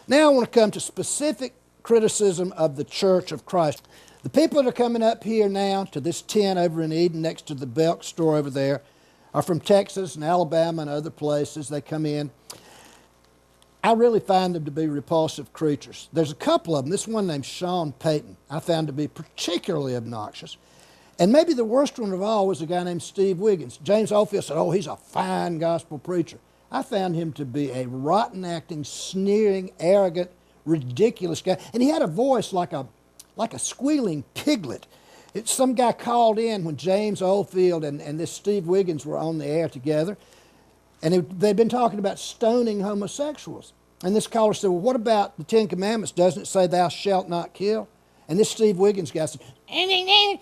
Now I want to come to specific criticism of the Church of Christ. The people that are coming up here now to this tent over in Eden next to the Belk store over there are from Texas and Alabama and other places. They come in. I really find them to be repulsive creatures. There's a couple of them. This one named Sean Payton I found to be particularly obnoxious. And maybe the worst one of all was a guy named Steve Wiggins. James Oldfield said, oh, he's a fine gospel preacher. I found him to be a rotten-acting, sneering, arrogant, ridiculous guy. And he had a voice like a squealing piglet. Some guy called in when James Oldfield and this Steve Wiggins were on the air together, and they'd been talking about stoning homosexuals. And this caller said, well, what about the Ten Commandments? Doesn't it say thou shalt not kill? And this Steve Wiggins guy said, it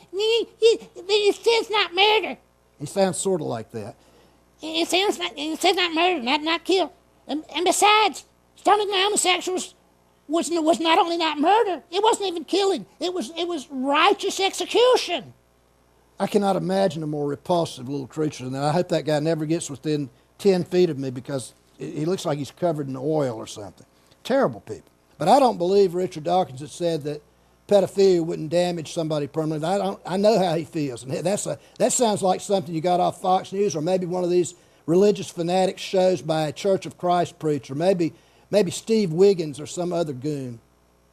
says not murder. He sounds sort of like that. It says not murder, not kill. And besides, stoning the homosexuals was not only not murder, it wasn't even killing. It was righteous execution. I cannot imagine a more repulsive little creature than that. I hope that guy never gets within 10 feet of me because he looks like he's covered in oil or something. Terrible people. But I don't believe Richard Dawkins had said that pedophilia wouldn't damage somebody permanently. I know how he feels. And that sounds like something you got off Fox News or maybe one of these religious fanatic shows by a Church of Christ preacher. Maybe Steve Wiggins or some other goon.